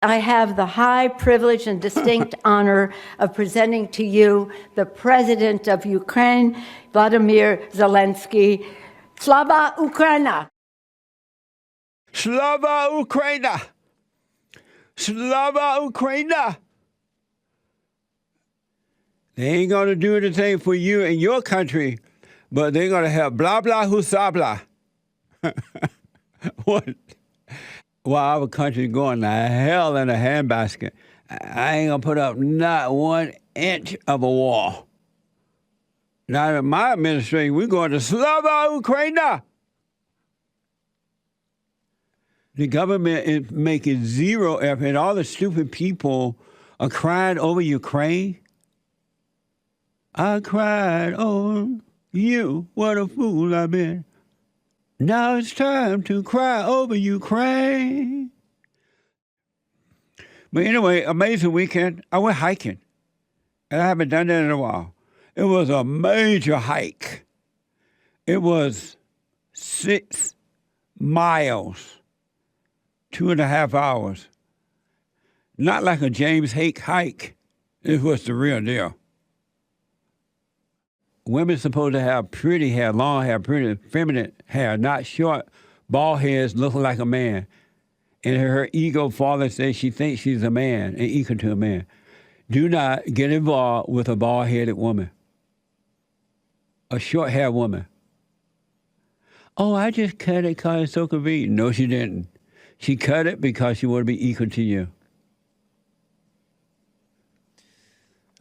I have the high privilege and distinct honor of presenting to you the President of Ukraine, Vladimir Zelensky. Slava Ukraina! Slava Ukraina! Slava Ukraina! They ain't going to do anything for you in your country, but they're going to have blah, blah, husabla. What? While our country's going to hell in a handbasket, I ain't going to put up not 1 inch of a wall. Not in my administration. We're going to Slava Ukraina. The government is making zero effort, and all the stupid people are crying over Ukraine. I cried on you. What a fool I've been. Now it's time to cry over Ukraine. But anyway, amazing weekend. I went hiking, and I haven't done that in a while. It was a major hike. It was 6 miles, 2.5 hours. Not like a James Hake hike. It was the real deal. Women supposed to have pretty hair, long hair, pretty feminine hair, not short, bald heads looking like a man. And her ego father says she thinks she's a man and equal to a man. Do not get involved with a bald-headed woman, a short-haired woman. Oh, I just cut it because it's so convenient. No, she didn't. She cut it because she wanted to be equal to you.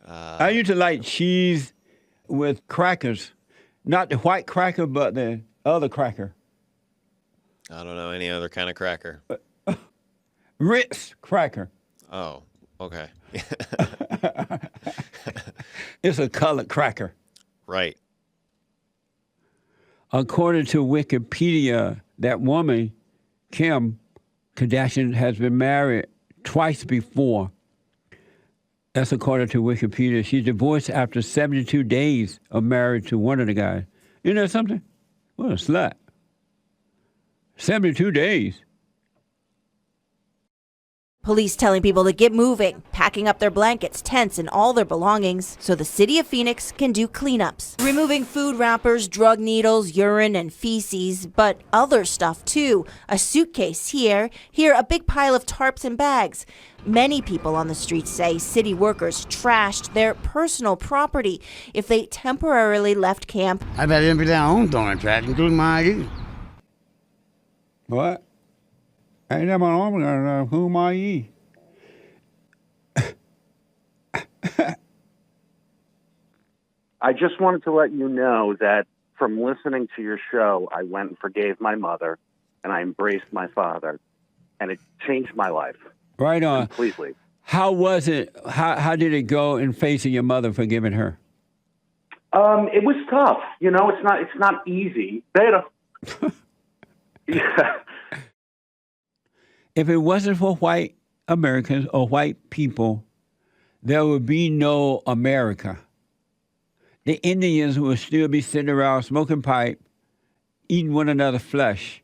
I used to like cheese with crackers, not the white cracker, but the other cracker. I don't know any other kind of cracker. Ritz cracker. Oh, okay. It's a colored cracker. Right. According to Wikipedia, that woman, Kim Kardashian, has been married twice before. That's according to Wikipedia. She's divorced after 72 days of marriage to one of the guys. You know something? What a slut. 72 days. Police telling people to get moving, packing up their blankets, tents, and all their belongings so the city of Phoenix can do cleanups. Removing food wrappers, drug needles, urine, and feces, but other stuff too. A suitcase here a big pile of tarps and bags. Many people on the street say city workers trashed their personal property if they temporarily left camp. I've had empty their own throwing trash, including my ID. What? Ain't that my arm? Who am I? I just wanted to let you know that from listening to your show, I went and forgave my mother, and I embraced my father, and it changed my life. Right on. Completely. How was it? How did it go in facing your mother, forgiving her? It was tough. You know, it's not easy. Yeah. If it wasn't for white Americans or white people, there would be no America. The Indians would still be sitting around smoking pipe, eating one another's flesh.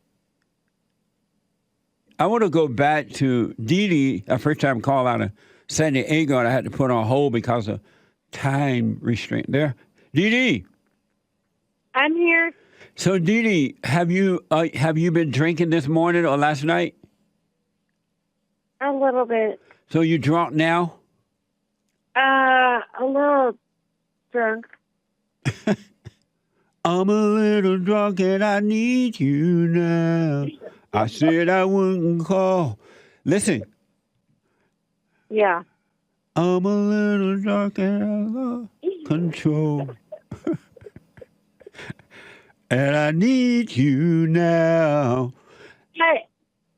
I want to go back to Dee Dee, the first time call out of San Diego, and I had to put on hold because of time restraint there. Dee Dee. I'm here. So Dee Dee, have you been drinking this morning or last night? A little bit. So you drunk now? A little drunk. I'm a little drunk and I need you now. I said I wouldn't call. Listen. Yeah. I'm a little drunk and I lost control. And I need you now.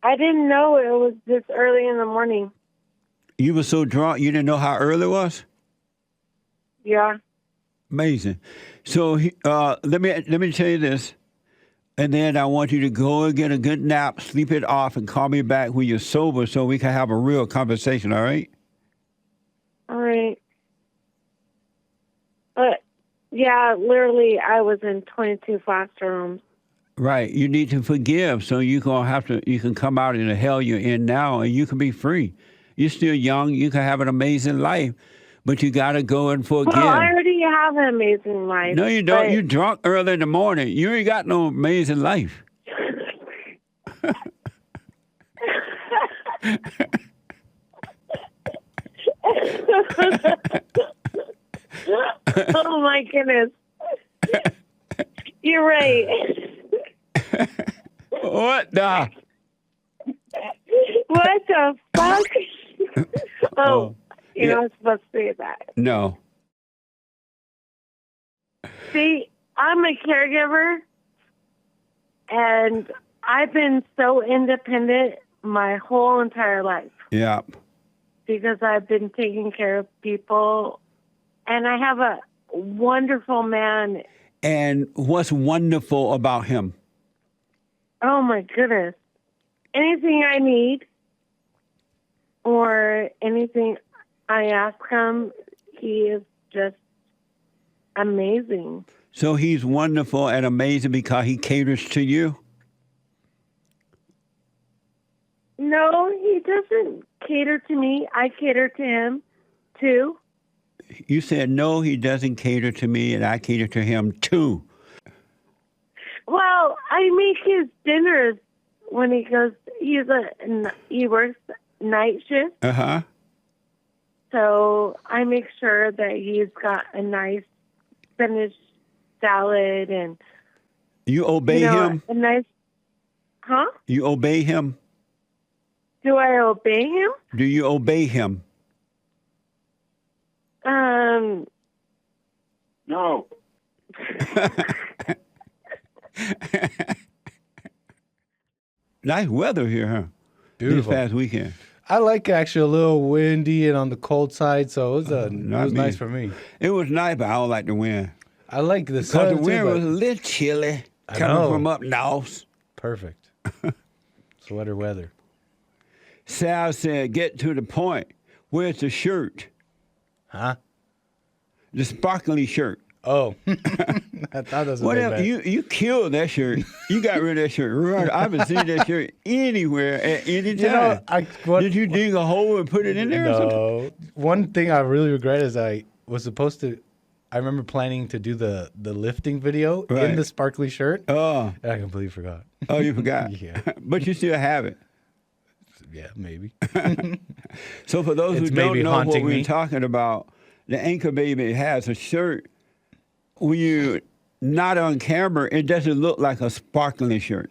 I didn't know it was this early in the morning. You were so drunk you didn't know how early it was? Yeah. Amazing. So let me tell you this, and then I want you to go and get a good nap, sleep it off, and call me back when you're sober so we can have a real conversation, all right? All right. But, yeah, literally, I was in 22 foster homes. Right. You need to forgive so you can come out in the hell you're in now and you can be free. You're still young. You can have an amazing life, but you got to go and forgive. Well, I already have an amazing life. No, you don't. but- You're drunk early in the morning. You ain't got no amazing life. Oh my goodness. You're right. What the? What the fuck? You're not supposed to say that. No. See, I'm a caregiver, and I've been so independent my whole entire life Yeah. because I've been taking care of people, and I have a wonderful man. And what's wonderful about him? Oh my goodness. Anything I need or anything I ask him, he is just amazing. So he's wonderful and amazing because he caters to you? No, he doesn't cater to me. I cater to him, too. You said, no, he doesn't cater to me, and I cater to him, too. Well, I make his dinners when he goes. He works night shift, Uh-huh. so I make sure that he's got a nice spinach salad and You obey him? a nice. Huh? You obey him? Do I obey him? Do you obey him? No. Nice weather here, huh? Beautiful. This past weekend. I like actually a little windy and on the cold side, so it was, not me. nice for me. It was nice, but I don't like the wind. I like the Because sun the too, wind but was a little chilly I coming know. from up north. perfect. Sweater weather. Sal said, get to the point. Where's the shirt? Huh? The sparkly shirt. Oh. I thought that was a big Whatever. man. You killed that shirt. You got rid of that shirt. Right. I haven't seen that shirt anywhere at any time. Did you dig a hole and put it in there or something? No. One thing I really regret is I was supposed to. I remember planning to do the lifting video in Right. the sparkly shirt, Oh, and I completely forgot. oh, you forgot. Yeah. But you still have it. Yeah, maybe. So for those It's who don't maybe know what haunting we're me. talking about, the Anchor Baby has a shirt. When you're not on camera, it doesn't look like a sparkling shirt.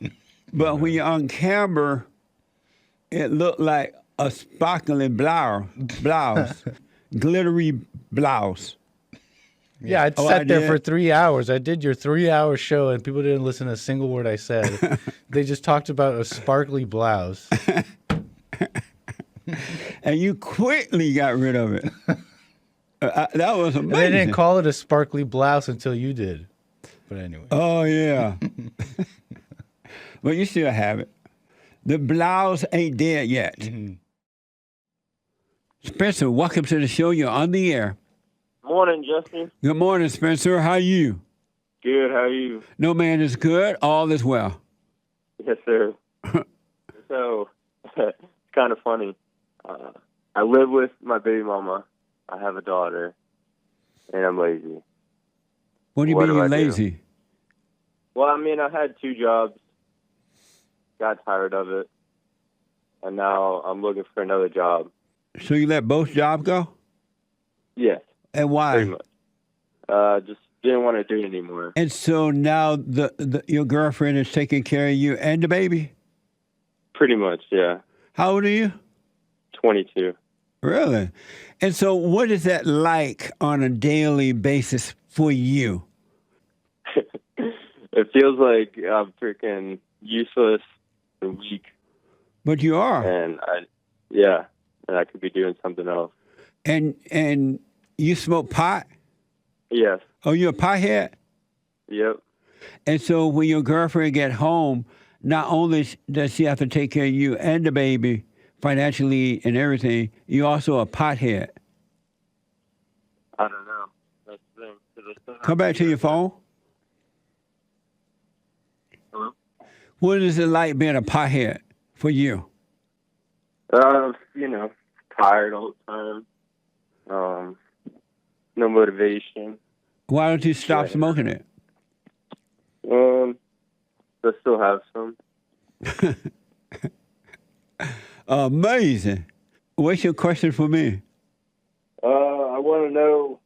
But when you're on camera, it looked like a sparkling blouse, glittery blouse. Yeah, I Oh, sat I there did? for 3 hours. I did your 3-hour show, and people didn't listen to a single word I said. They just talked about a sparkly blouse. And you quickly got rid of it. That was And amazing. they didn't call it a sparkly blouse until you did. But anyway. Oh, yeah. But you still have it. The blouse ain't dead yet. Mm-hmm. Spencer, welcome to the show. You're on the air. Morning, Justin. Good morning, Spencer. How are you? Good. How are you? No man is good. All is well. Yes, sir. So, it's kind of funny. I live with my baby mama. I have a daughter, and I'm lazy. What do you What mean do you're I do? lazy? Well, I mean, I had 2 jobs, got tired of it, and now I'm looking for another job. So you let both jobs go? Yes, And why? pretty much. Just didn't want to do it anymore. And so now your girlfriend is taking care of you and the baby? Pretty much, yeah. How old are you? 22. Really? And so what is that like on a daily basis for you? It feels like I'm freaking useless and weak, But you are. and I could be doing something else. And you smoke pot? Yes. Oh, you're a pothead? Yep. And so when your girlfriend get home, not only does she have to take care of you and the baby financially and everything, you also a pothead. I don't know. That's the thing. 'Cause I still have Come back to your phone. Hello? What is it like being a pothead for you? You know, tired all the time. No motivation. Why don't you stop smoking it? I still have some. Amazing. What's your question for me? I want to know,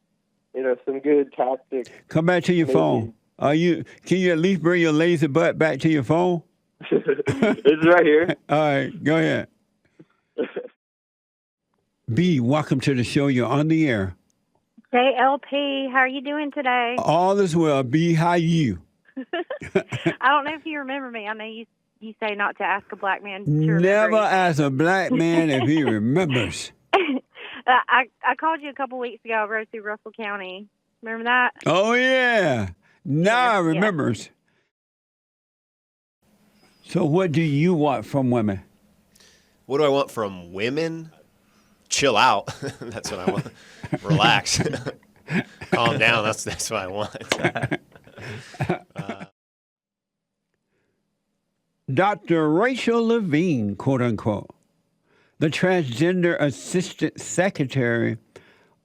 some good tactics. Come back to your phone. Can you at least bring your lazy butt back to your phone? It's right here. All right, go ahead. B, welcome to the show. You're on the air. JLP, how are you doing today? All is well. B, how you? I don't know if you remember me. I know you say not to ask a black man to remember. Never ask a black man if he remembers. I called you a couple weeks ago. I rode through Russell County. Remember that? Oh, yeah. Now I remembers. Yeah. So what do you want from women? What do I want from women? Chill out. That's what I want. Relax. Calm down. That's what I want. Dr. Rachel Levine, quote unquote, the transgender assistant secretary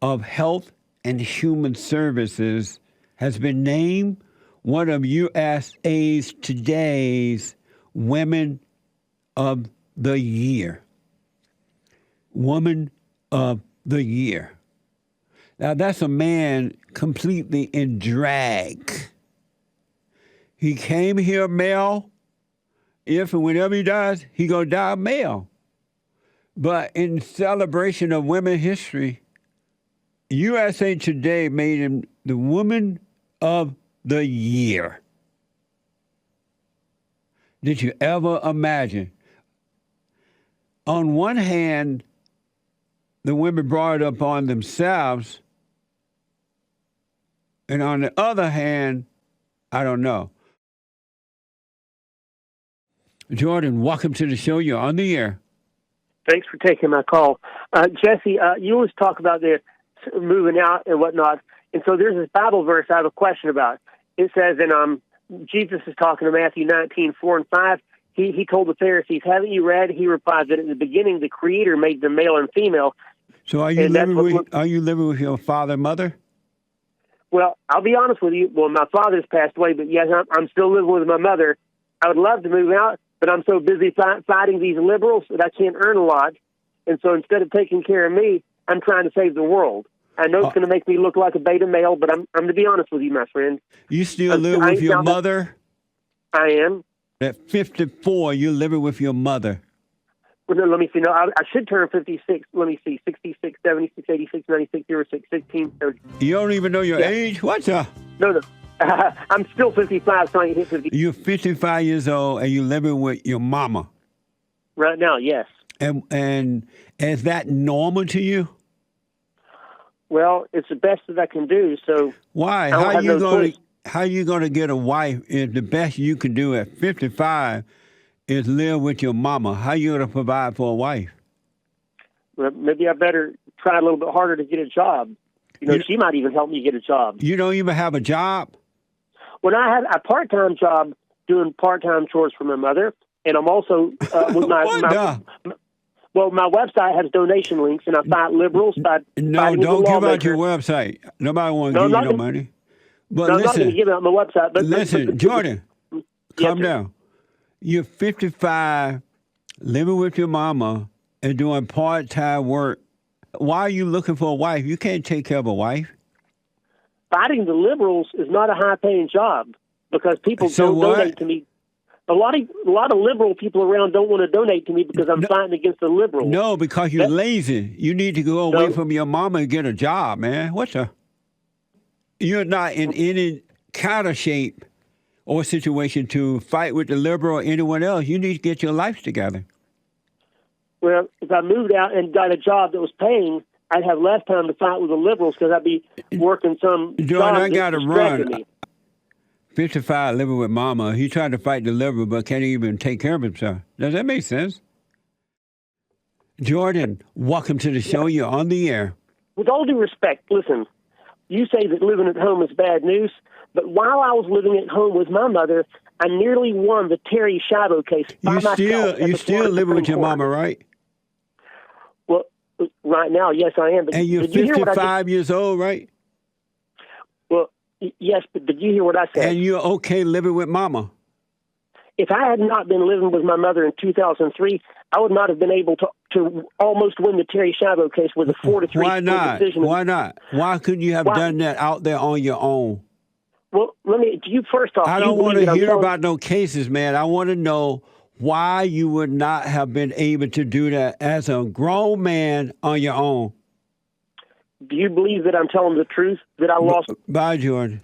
of Health and Human Services, has been named one of USA's today's Women of the Year. Woman of the Year. Now, that's a man completely in drag. He came here male. If and whenever he dies, he gonna die male. But in celebration of women history, USA Today made him the Woman of the Year. Did you ever imagine? On one hand, the women brought it upon themselves, and on the other hand, I don't know. Jordan, welcome to the show. You're on the air. Thanks for taking my call. Jesse, you always talk about the moving out and whatnot, and so there's this Bible verse I have a question about. It says, Jesus is talking to Matthew 19:4-5. He told the Pharisees, haven't you read? He replied that in the beginning the Creator made them male and female. So are you living with your father and mother? Well, I'll be honest with you. Well, my father's passed away, but yes, I'm still living with my mother. I would love to move out, but I'm so busy fighting these liberals that I can't earn a lot. And so instead of taking care of me, I'm trying to save the world. I know it's going to make me look like a beta male, but I'm to be honest with you, my friend. You still live with your mother? I am. At 54, you're living with your mother. Well, no, let me see. No, I should turn 56. Let me see. 66, 76, 86, 96, 06, 16, 30. You don't even know your age? What's up? No. I'm still 55, so I hit 50. You're 55 years old, and you're living with your mama. Right now, yes. And is that normal to you? Well, it's the best that I can do. So why? How you going to get a wife if the best you can do at 55 is live with your mama? How you going to provide for a wife? Well, maybe I better try a little bit harder to get a job. She might even help me get a job. You don't even have a job? Well, I have a part-time job doing part-time chores for my mother, and I'm also with my website has donation links, and I fight liberals by No, don't give out your website. Nobody wants to give you no money. But I'm not going to give out my website. But listen, Jordan, calm down. You're 55, living with your mama, and doing part-time work. Why are you looking for a wife? You can't take care of a wife. Fighting the liberals is not a high-paying job because people don't donate to me. A lot of liberal people around don't want to donate to me because I'm fighting against the liberals. No, because you're lazy. You need to go away from your mama and get a job, man. You're not in any kind of shape or situation to fight with the liberal or anyone else. You need to get your life together. Well, if I moved out and got a job that was paying, I'd have less time to fight with the liberals because I'd be working some job I got to run. Me. 55, living with mama. He tried to fight the liberal, but can't even take care of himself. Does that make sense? Jordan, welcome to the show. You're on the air. With all due respect, listen, you say that living at home is bad news, but while I was living at home with my mother, I nearly won the Terry Schiavo case by myself. You still living with your mama, right? Well, Right now, yes, I am. But And you're did you hear what I 55 years old, right? Well, yes, but did you hear what I said? And you're okay living with mama. If I had not been living with my mother in 2003, I would not have been able to almost win the Terry Schiavo case with a 4-3 Why not? decision. Why not? Why couldn't you have done that out there on your own? Well, you first off. I don't want to hear about no cases, man. I want to know why you would not have been able to do that as a grown man on your own. Do you believe that I'm telling the truth? That I lost? Bye, Jordan.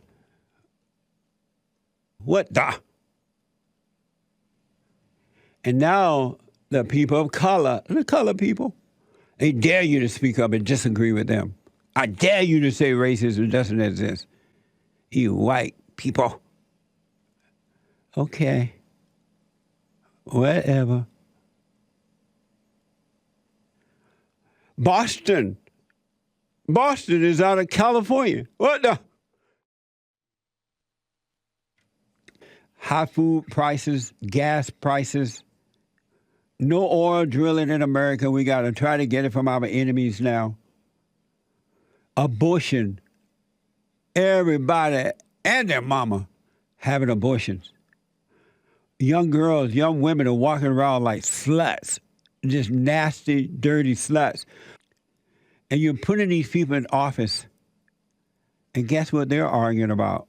What the? And now the people of color, the color people, they dare you to speak up and disagree with them. I dare you to say racism doesn't exist. You white people. Okay. Whatever. Boston. Boston is out of California. What the? High food prices, gas prices, no oil drilling in America. We got to try to get it from our enemies now. Abortion. Everybody and their mama having abortions. Young girls, young women are walking around like sluts, just nasty, dirty sluts. And you're putting these people in office, and guess what they're arguing about?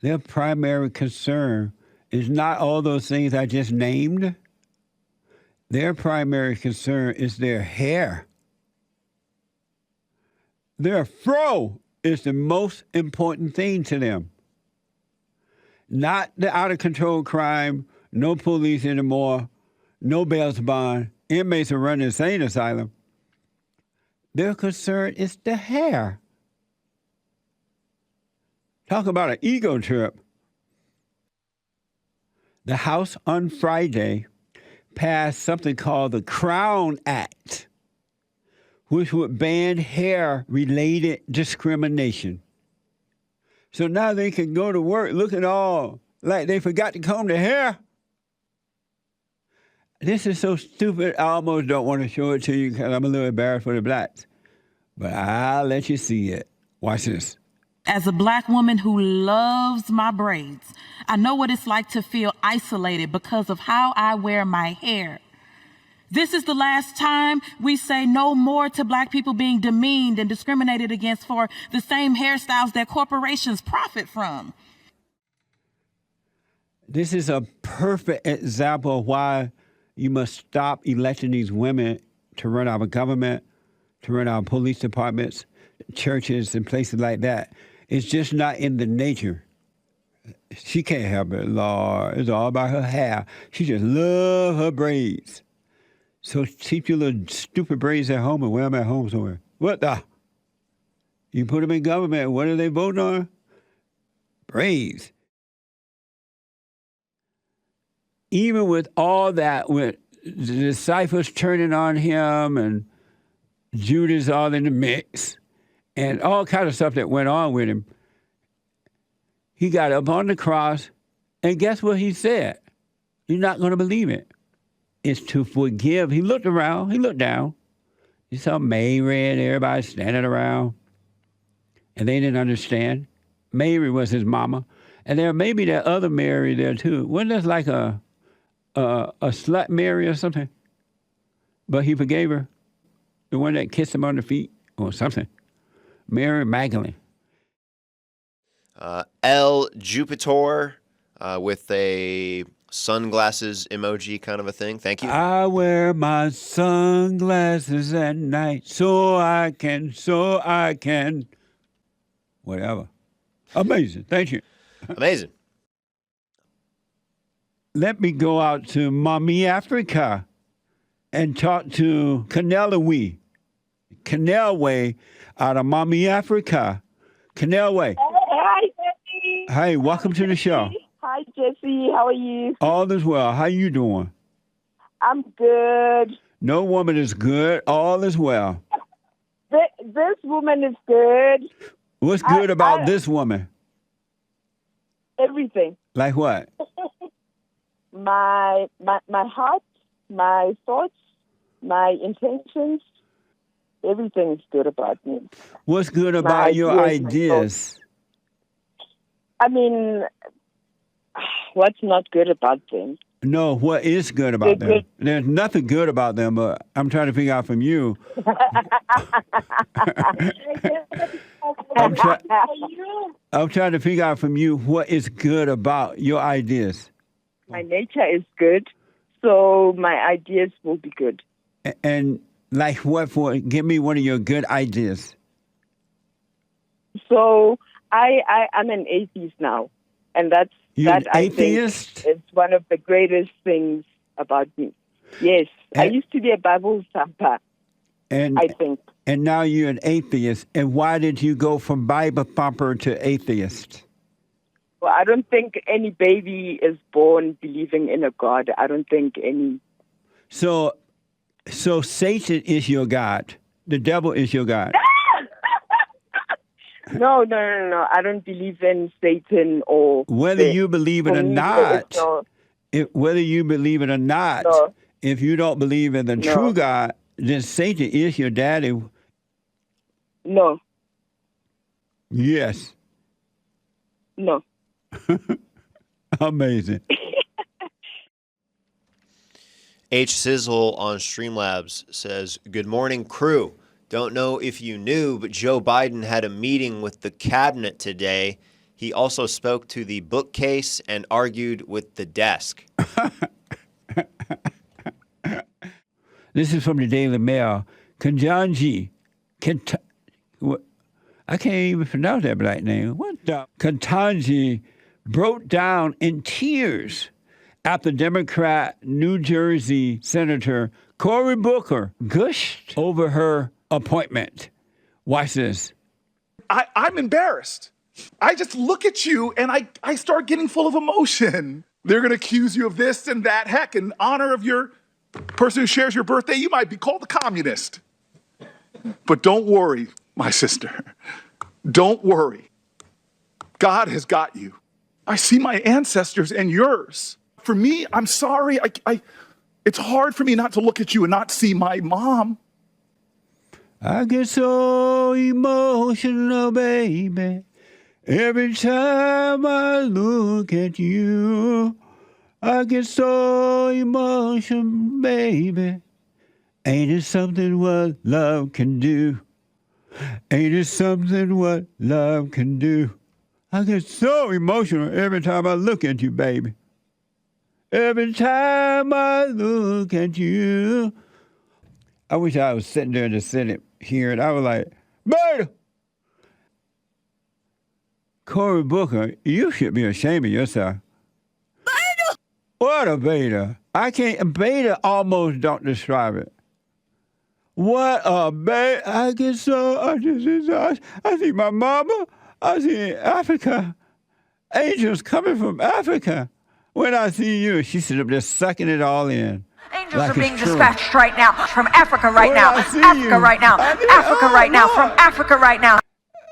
Their primary concern is not all those things I just named. Their primary concern is their hair. Their fro is the most important thing to them. Not the out-of-control crime, no police anymore, no bail bond, inmates are running insane asylum. Their concern is the hair. Talk about an ego trip. The House on Friday passed something called the Crown Act, which would ban hair-related discrimination. So now they can go to work looking all like they forgot to comb their hair. This is so stupid, I almost don't want to show it to you because I'm a little embarrassed for the blacks. But I'll let you see it. Watch this. As a black woman who loves my braids, I know what it's like to feel isolated because of how I wear my hair. This is the last time we say no more to black people being demeaned and discriminated against for the same hairstyles that corporations profit from. This is a perfect example of why you must stop electing these women to run our government, to run our police departments, churches, and places like that. It's just not in the nature. She can't help it, Lord. It's all about her hair. She just loves her braids. So keep your little stupid braids at home and wear them at home somewhere. What the? You put them in government, what are they voting on? Braids. Even with all that, with the disciples turning on him and Judas all in the mix and all kind of stuff that went on with him, he got up on the cross, and guess what he said? You're not going to believe it. It's to forgive. He looked around. He looked down. He saw Mary and everybody standing around, and they didn't understand. Mary was his mama, and there may be that other Mary there too. Wasn't that like a slut Mary or something? But he forgave her. The one that kissed him on the feet or something. Mary Magdalene. El Jupiter with a sunglasses emoji kind of a thing. Thank you. I wear my sunglasses at night so I can. Whatever. Amazing. Thank you. Amazing. Let me go out to Mommy Africa and talk to Canelaway out of Mommy Africa. Canelaway. Hi, Jesse. Hey, welcome to the show. Hi, Jesse. How are you? All is well. How you doing? I'm good. No woman is good. All is well. This woman is good. What's good about this woman? Everything. Like what? My heart, my thoughts, my intentions. everything's good about me. What's good My about your ideas, my ideas? I mean, what's not good about them? No, what is good about They're them? good. There's nothing good about them, but I'm trying to figure out from you. I'm trying to figure out from you what is good about your ideas. My nature is good, so my ideas will be good. And like what for? Give me one of your good ideas. So I'm an atheist now, and that's You're that an I atheist? think is one of the greatest things about me. Yes, I used to be a Bible thumper. And I think. And now you're an atheist. And why did you go from Bible thumper to atheist? Well, I don't think any baby is born believing in a God. I don't think any. So Satan is your God. The devil is your God. No. I don't believe in Satan or. Whether you believe it or not, whether you believe it or not, No. if you don't believe in the true God, then Satan is your daddy. No. Yes. No. Amazing. H. Sizzle on Streamlabs says, "Good morning, crew. Don't know if you knew, but Joe Biden had a meeting with the cabinet today. He also spoke to the bookcase and argued with the desk." This is from the Daily Mail. Kentanji, I can't even pronounce that black name. What the? Kentanji broke down in tears after Democrat New Jersey Senator Cory Booker gushed over her appointment. Watch this. I'm embarrassed. I just look at you and I start getting full of emotion. They're going to accuse you of this and that. Heck, in honor of your person who shares your birthday, you might be called a communist. But don't worry, my sister. Don't worry. God has got you. I see my ancestors and yours. For me, I'm sorry. It's hard for me not to look at you and not see my mom. I get so emotional, baby, every time I look at you. I get so emotional, baby. Ain't it something what love can do? Ain't it something what love can do? I get so emotional every time I look at you, baby. Every time I look at you. I wish I was sitting there in the Senate hearing. I was like, Beta! Cory Booker, you should be ashamed of yourself. Beta! What a beta. Beta almost don't describe it. What a beta. I see my mama. I see Africa. Angels coming from Africa. When I see you, she sit up there sucking it all in. Angels like are being dispatched right now from Africa right now. Africa right now. Africa right now. From Africa right now.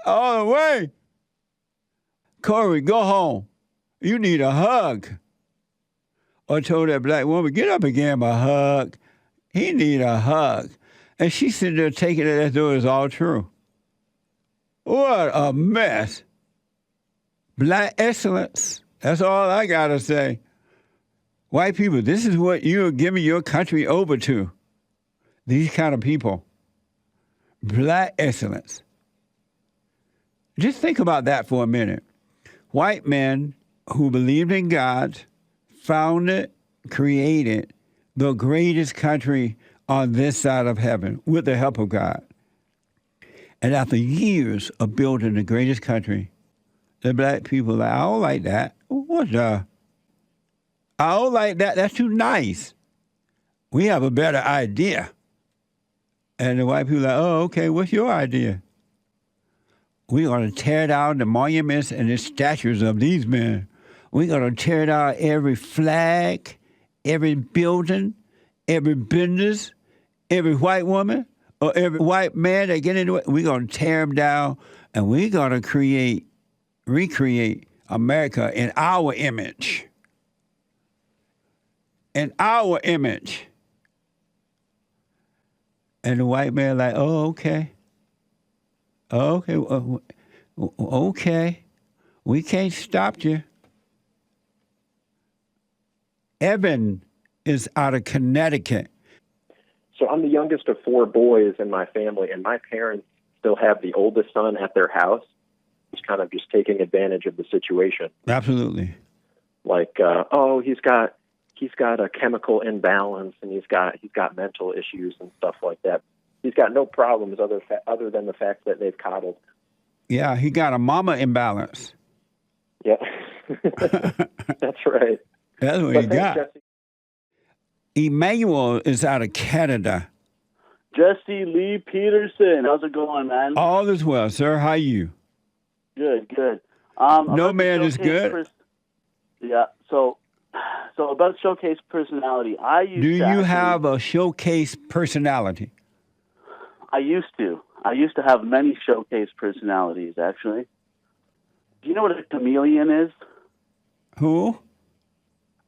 All the way. Cory, go home. You need a hug. Or told that black woman, get up and give him a hug. He need a hug. And she sitting there taking it as though it's all true. What a mess. Black excellence. That's all I got to say. White people, this is what you're giving your country over to. These kind of people. Black excellence. Just think about that for a minute. White men who believed in God founded, created the greatest country on this side of heaven with the help of God. And after years of building the greatest country, the black people are like, I don't like that. What the? I don't like that. That's too nice. We have a better idea. And the white people are like, oh, okay, what's your idea? We're going to tear down the monuments and the statues of these men. We're going to tear down every flag, every building, every business, every white woman, or every white man that get into it. We're going to tear them down, and we're going to recreate America in our image. In our image. And the white man like, oh, okay. Okay, okay. We can't stop you. Evan is out of Connecticut. So I'm the youngest of 4 boys in my family, and my parents still have the oldest son at their house. He's kind of just taking advantage of the situation. Absolutely. Like, he's got a chemical imbalance, and he's got mental issues and stuff like that. He's got no problems other than the fact that they've coddled. Yeah, he got a mama imbalance. Yeah, that's right. That's what he got. Jesse. Emmanuel is out of Canada. Jesse Lee Peterson, how's it going, man? All is well, sir. How are you? Good. No man is good. Yeah. So about showcase personality, Do you have a showcase personality? I used to have many showcase personalities, actually. Do you know what a chameleon is? Who?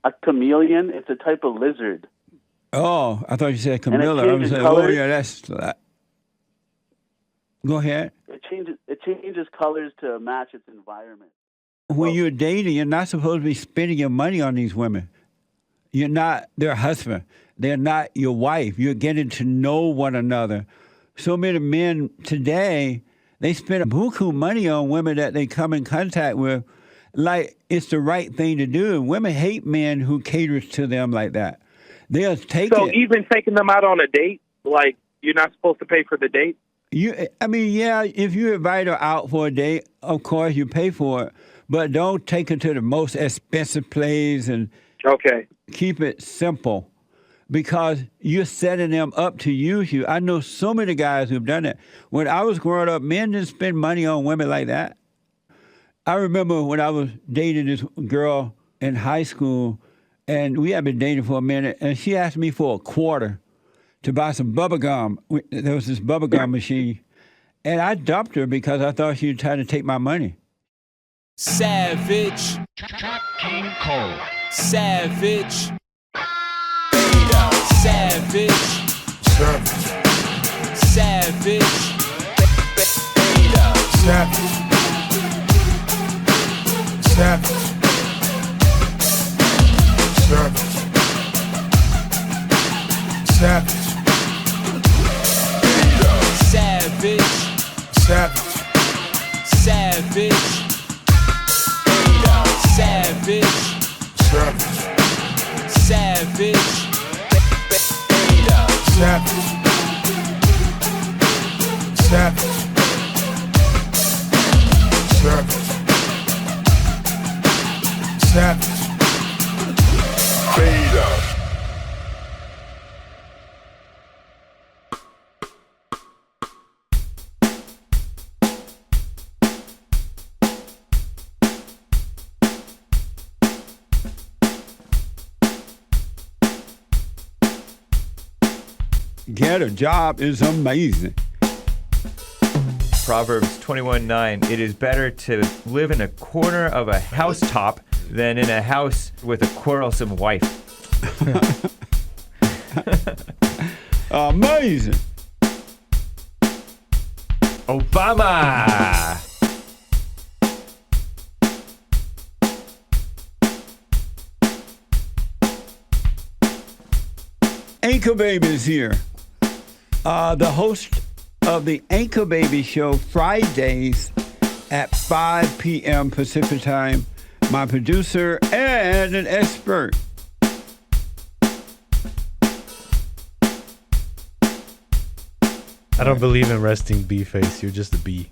A chameleon. It's a type of lizard. Oh, I thought you said Camilla. I was like, colors. oh yeah, that's. Go ahead. It changes colors to match its environment. When you're dating, you're not supposed to be spending your money on these women. You're not their husband. They're not your wife. You're getting to know one another. So many men today, they spend a buku money on women that they come in contact with like it's the right thing to do. And women hate men who caters to them like that. They'll take So it. even taking them out on a date, like you're not supposed to pay for the date? Yeah, if you invite her out for a date, of course you pay for it. But don't take her to the most expensive place and keep it simple because you're setting them up to use you. I know so many guys who've done it. When I was growing up, men didn't spend money on women like that. I remember when I was dating this girl in high school, and we had been dating for a minute, and she asked me for a quarter to buy some bubble gum. There was this bubble gum machine, and I dumped her because I thought she was trying to take my money. Savage. King Cole. Savage. Beta. Savage. Savage. Beta. Savage. Savage. Savage. Savage. Savage. Savage. Savage. Savage. Beta. Savage. Savage. Savage. Beta. Get a job is amazing. Proverbs 21:9. It is better to live in a corner of a housetop than in a house with a quarrelsome wife. Amazing. Obama. Anchor Baby is here. The host of the Anchor Baby Show Fridays at 5 p.m. Pacific Time. My producer and an expert. I don't believe in resting bee face. You're just a bee.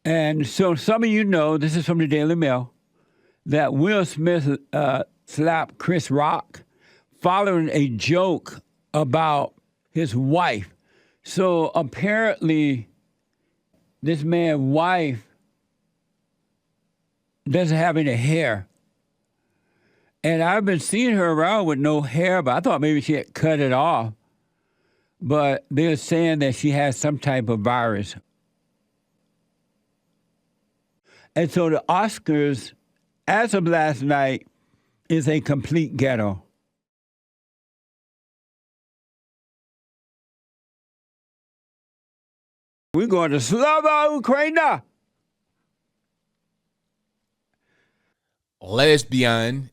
And so some of you know, this is from the Daily Mail, that Will Smith slapped Chris Rock following a joke about his wife. So apparently this man's wife doesn't have any hair. And I've been seeing her around with no hair, but I thought maybe she had cut it off. But they're saying that she has some type of virus. And so the Oscars, as of last night, is a complete ghetto. We're going to Slava Ukraina. Let us beyond